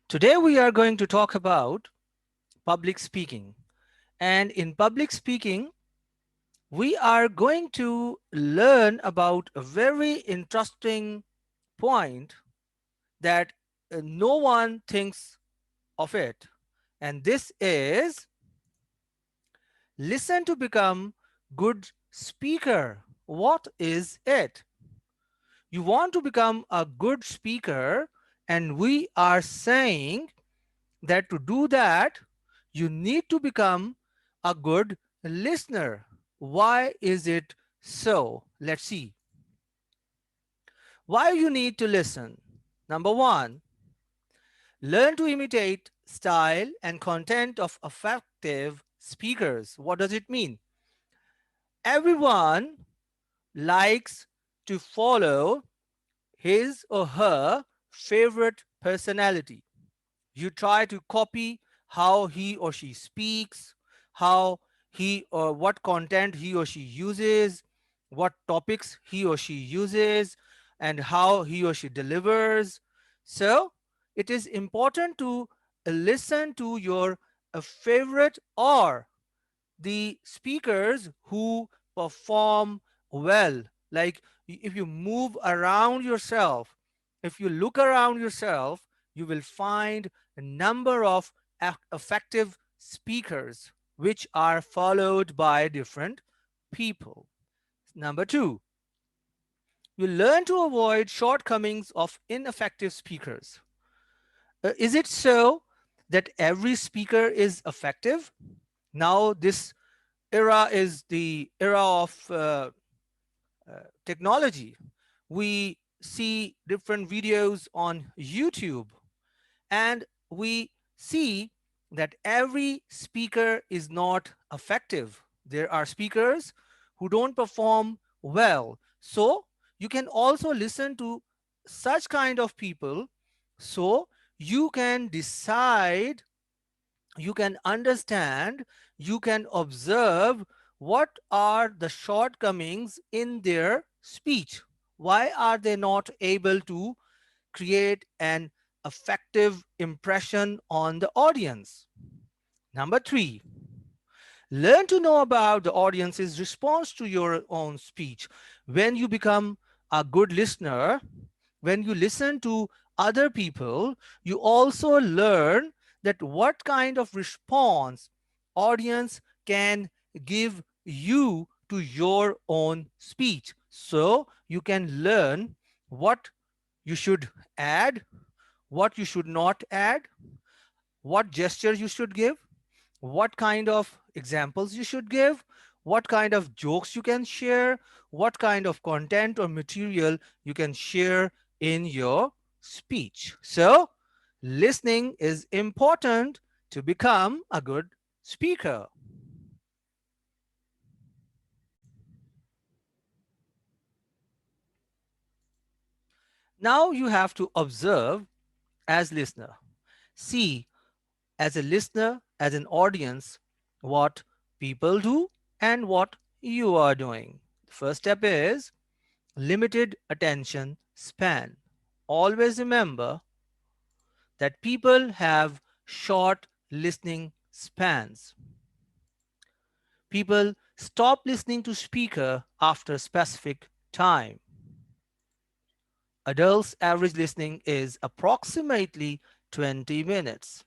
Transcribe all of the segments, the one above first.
Today we are going to talk about public speaking. And in public speaking, we are going to learn about a very interesting point that no one thinks of it. And this is listen to become good speaker. What is it? You want to become a good speaker, and we are saying that to do that, you need to become a good listener. Why is it so? Let's see. Why you need to listen. Number one, learn to imitate style and content of effective speakers. What does it mean? Everyone likes to follow his or her favorite personality. You try to copy how he or she speaks, how he or what content he or she uses, what topics he or she uses, and how he or she delivers. So it is important to listen to your favorite or the speakers who perform well. Like if you move around yourself, if you look around yourself, you will find a number of effective speakers which are followed by different people. Number two, you learn to avoid shortcomings of ineffective speakers. Is it so that every speaker is effective? Now, this era is the era of technology. We see different videos on YouTube, and we see that every speaker is not effective. There are speakers who don't perform well. So you can also listen to such kind of people, so you can decide, you can understand, you can observe what are the shortcomings in their speech. Why are they not able to create an effective impression on the audience? Number three, learn to know about the audience's response to your own speech. When you become a good listener, when you listen to other people, you also learn that what kind of response audience can give you to your own speech. So you can learn what you should add, what you should not add, what gesture you should give, what kind of examples you should give, what kind of jokes you can share, what kind of content or material you can share in your speech. So, listening is important to become a good speaker. Now you have to observe as listener. See as a listener, as an audience, what people do and what you are doing. The first step is limited attention span. Always remember that people have short listening spans. People stop listening to speaker after a specific time. Adults average listening is approximately 20 minutes.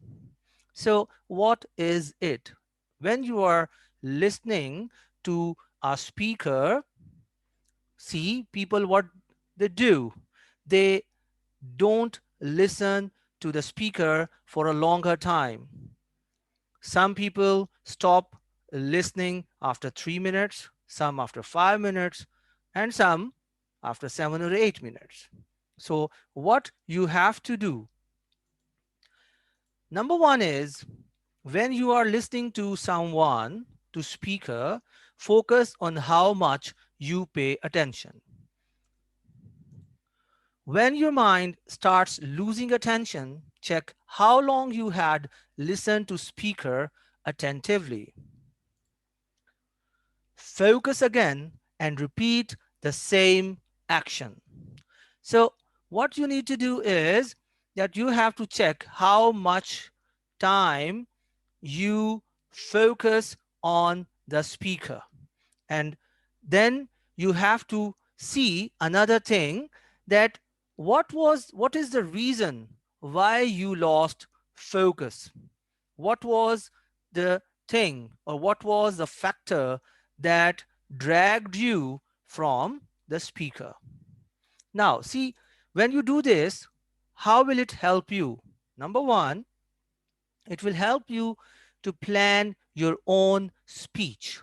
So what is it? When you are listening to a speaker, see people what they do. They don't listen to the speaker for a longer time. Some people stop listening after 3 minutes, some after 5 minutes, and some after 7 or 8 minutes. So, what you have to do, number one is when you are listening to someone, to speaker, focus on how much you pay attention. When your mind starts losing attention, check how long you had listened to speaker attentively. Focus again and repeat the same action. So what you need to do is that you have to check how much time you focus on the speaker. And then you have to see another thing, that what is the reason why you lost focus. What was the thing, or what was the factor that dragged you from the speaker? Now, see, when you do this, how will it help you? Number one, it will help you to plan your own speech,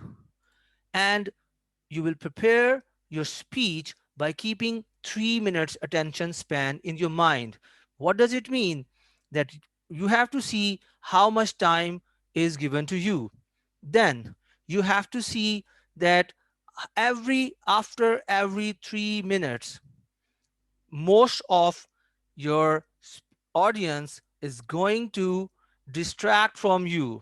and you will prepare your speech by keeping 3 minutes attention span in your mind. What does it mean? That you have to see how much time is given to you. Then you have to see that after every 3 minutes, most of your audience is going to distract from you.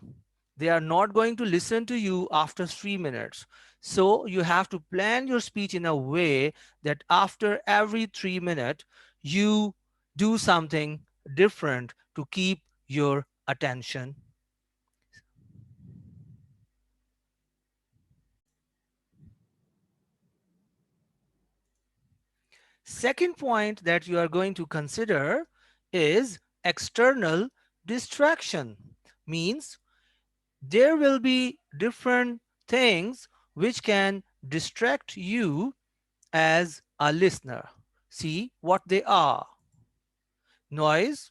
They are not going to listen to you after 3 minutes. So you have to plan your speech in a way that after every 3 minutes, you do something different to keep your attention. Second point that you are going to consider is external distraction. Means there will be different things which can distract you as a listener. See what they are. Noise,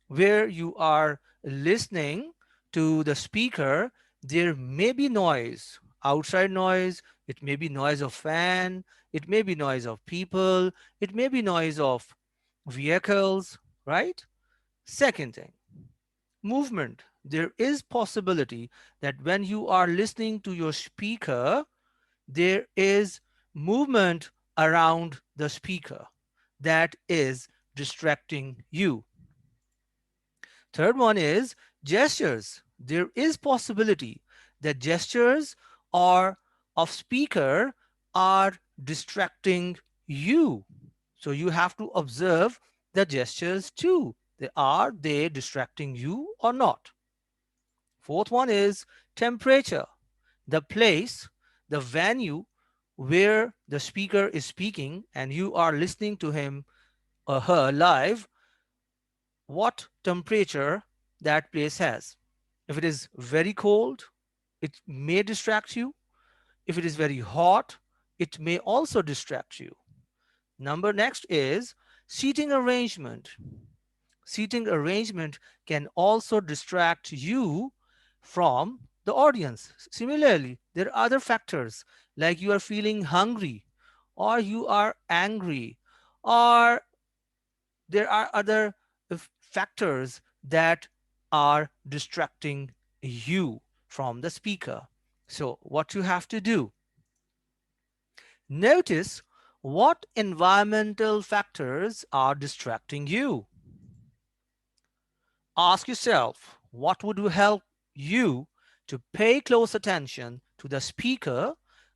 where you are listening to the speaker, there may be noise, outside noise, it may be noise of fan, it may be noise of people, it may be noise of vehicles, right? Second thing, movement. There is possibility that when you are listening to your speaker, there is movement around the speaker that is distracting you. Third one is gestures. There is possibility that gestures or of speaker are distracting you. So you have to observe the gestures too. Are they distracting you or not? Fourth one is temperature. The place, the venue where the speaker is speaking and you are listening to him or her live, what temperature that place has. If it is very cold, it may distract you. If it is very hot, it may also distract you. Number next is seating arrangement. Seating arrangement can also distract you from the audience. Similarly, there are other factors like you are feeling hungry or you are angry, or there are other factors that are distracting you from the speaker. So, what you have to do, notice what environmental factors are distracting you. Ask yourself what would help you to pay close attention to the speaker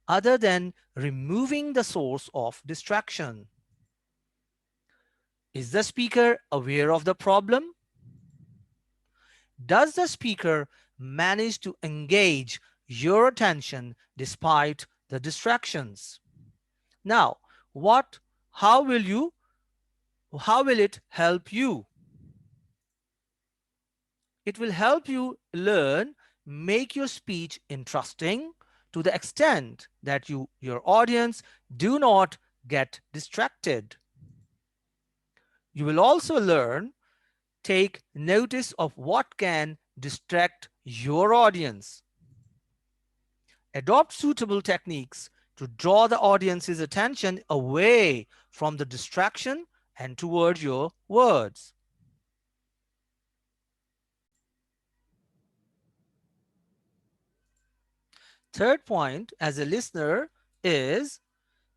other than removing the source of distraction. Is the speaker aware of the problem? Does the speaker manage to engage your attention despite the distractions? Now, what how will you how will it help you? It will help you learn, make your speech interesting to the extent that your audience do not get distracted. You will also learn, take notice of what can distract your audience. Adopt suitable techniques to draw the audience's attention away from the distraction and toward your words. Third point as a listener is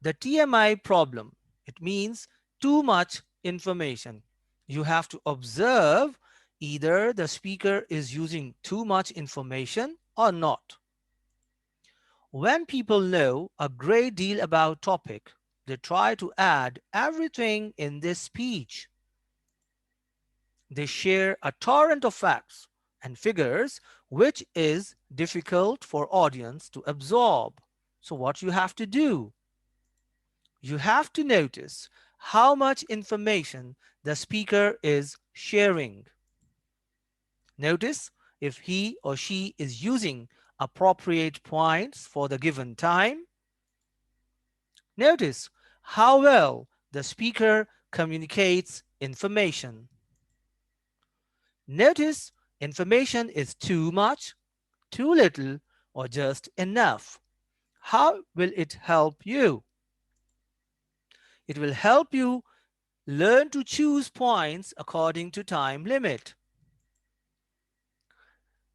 the TMI problem. It means too much information. You have to observe either the speaker is using too much information or not. When people know a great deal about topic, they try to add everything in this speech. They share a torrent of facts and figures which is difficult for audience to absorb. So what you have to do, you have to notice how much information the speaker is sharing. Notice if he or she is using appropriate points for the given time. Notice how well the speaker communicates information. Notice information is too much, too little, or just enough. How will it help you? It will help you learn to choose points according to time limit.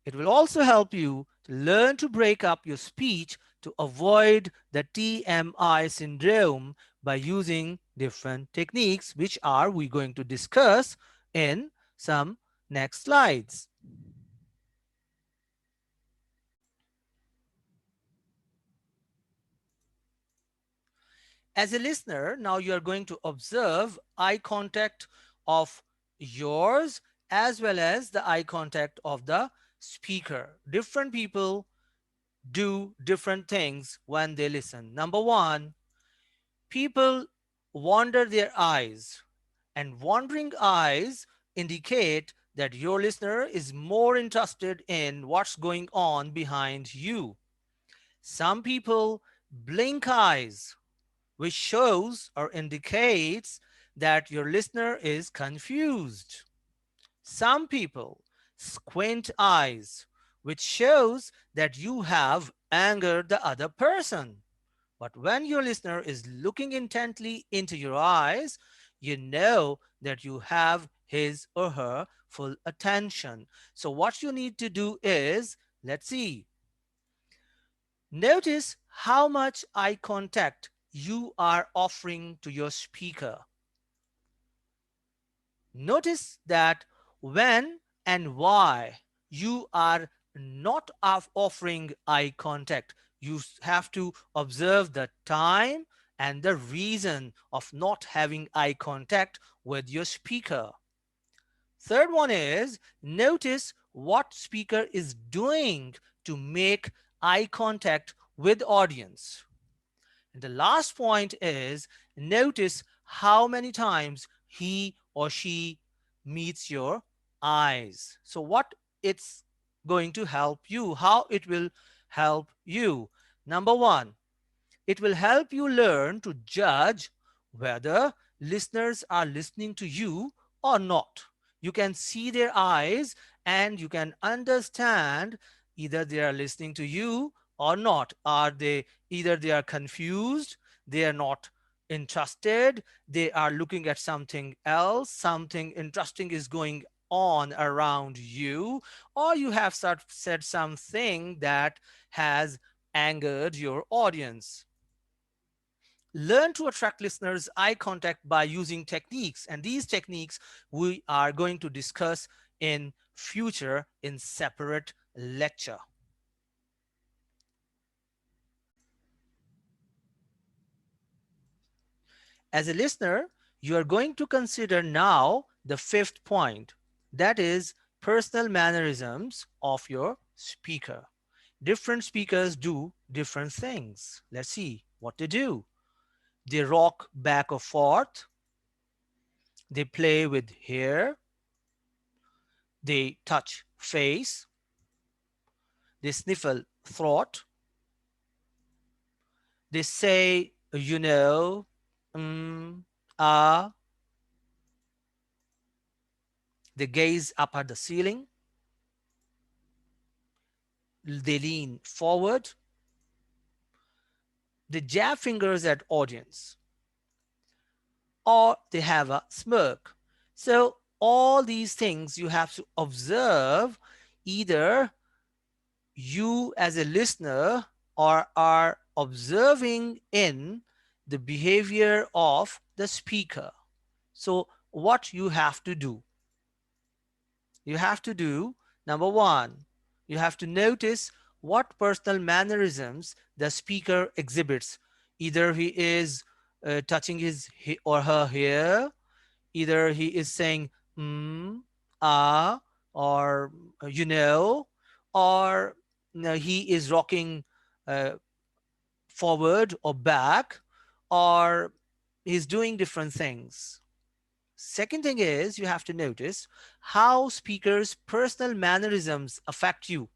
It will also help you to learn to break up your speech to avoid the TMI syndrome by using different techniques, which are we going to discuss in some next slides. As a listener, now you are going to observe eye contact of yours as well as the eye contact of the speaker. Different people do different things when they listen. Number one, people wander their eyes, and wandering eyes indicate that your listener is more interested in what's going on behind you. Some people blink eyes, which shows or indicates that your listener is confused. Some people squint eyes, which shows that you have angered the other person. But when your listener is looking intently into your eyes, you know that you have his or her full attention. So, what you need to do is, let's see, notice how much eye contact you are offering to your speaker. Notice that when and why you are not offering eye contact, you have to observe the time and the reason of not having eye contact with your speaker. Third one is notice what speaker is doing to make eye contact with audience. And the last point is notice how many times he or she meets your eyes. So, what it's going to help you, how it will help you. Number one, it will help you learn to judge whether listeners are listening to you or not. You can see their eyes and you can understand either they are listening to you or not. Are they either they are confused, they are not interested, they are looking at something else, something interesting is going on around you, or you have said something that has angered your audience. Learn to attract listeners' eye contact by using techniques, and these techniques we are going to discuss in future in separate lecture. As a listener, you are going to consider now the fifth point, that is personal mannerisms of your speaker. Different speakers do different things. Let's see what they do. They rock back or forth, they play with hair, they touch face, they sniffle throat, they say, ah, they gaze up at the ceiling, they lean forward, they jab fingers at audience, or they have a smirk. So all these things you have to observe, either you as a listener or are observing in the behavior of the speaker. So what you have to do, you have to do number one, you have to notice what personal mannerisms the speaker exhibits. Either he is touching his or her hair, either he is saying mm, ah, or you know, or he is rocking uh, forward or back, or he's doing different things. Second thing is you have to notice how speakers' personal mannerisms affect you.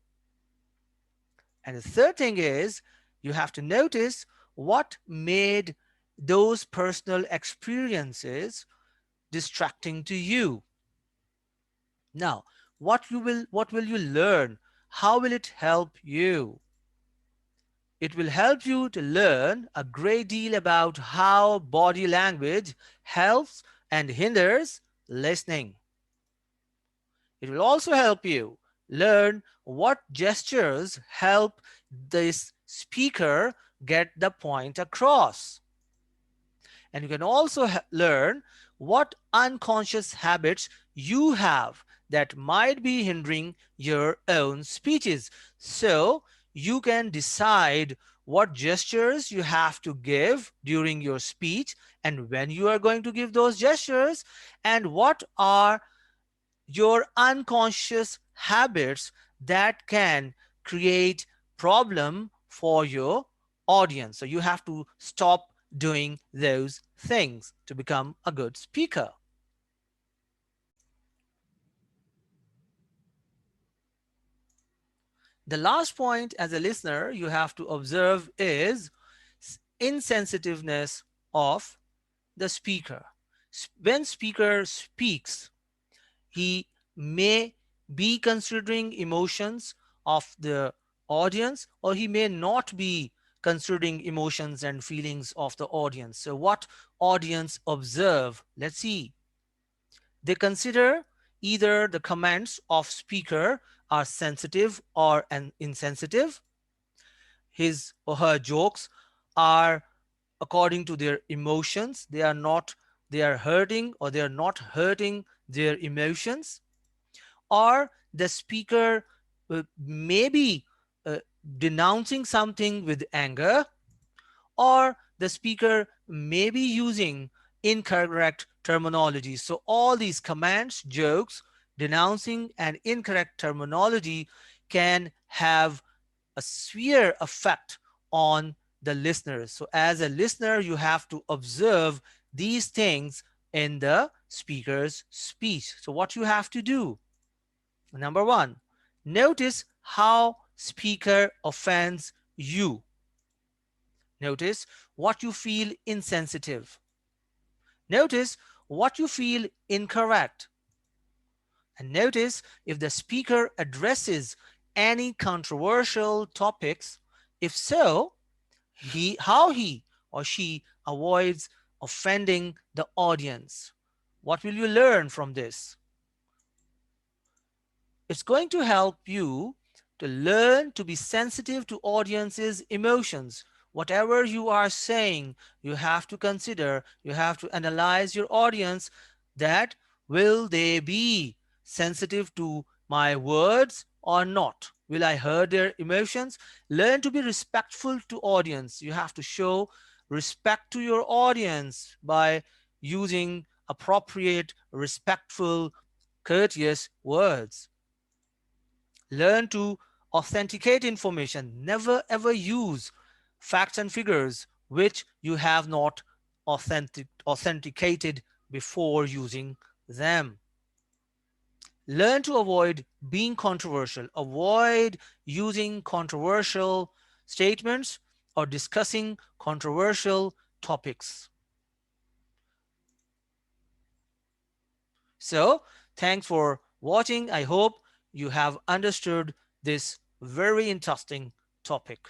And the third thing is you have to notice what made those personal experiences distracting to you. Now, what will you learn? How will it help you? It will help you to learn a great deal about how body language helps and hinders listening. It will also help you learn what gestures help this speaker get the point across. And you can also learn what unconscious habits you have that might be hindering your own speeches. So you can decide what gestures you have to give during your speech and when you are going to give those gestures, and what are your unconscious habits that can create problem for your audience. So you have to stop doing those things to become a good speaker. The last point as a listener you have to observe is insensitiveness of the speaker. When speaker speaks, he may be considering emotions of the audience, or he may not be considering emotions and feelings of the audience. So what audience observe? Let's see. They consider either the comments of speaker are sensitive or insensitive. His or her jokes are according to their emotions. They are hurting or they are not hurting their emotions, or the speaker may be uh, denouncing something with anger, or the speaker may be using incorrect terminology. So all these commands, jokes, denouncing, and incorrect terminology can have a severe effect on the listeners. So as a listener, you have to observe these things in the speaker's speech. So what you have to do: number one, notice how speaker offends you. Notice what you feel insensitive. Notice what you feel incorrect. And notice if the speaker addresses any controversial topics. If so, how he or she avoids offending the audience. What will you learn from this? It's going to help you to learn to be sensitive to audience's emotions. Whatever you are saying, you have to consider, you have to analyze your audience, that will they be sensitive to my words or not? Will I hurt their emotions? Learn to be respectful to audience. You have to show respect to your audience by using appropriate, respectful, courteous words. Learn to authenticate information. Never ever use facts and figures which you have not authenticated before using them. Learn to avoid being controversial. Avoid using controversial statements or discussing controversial topics. So, thanks for watching. I hope you have understood this very interesting topic.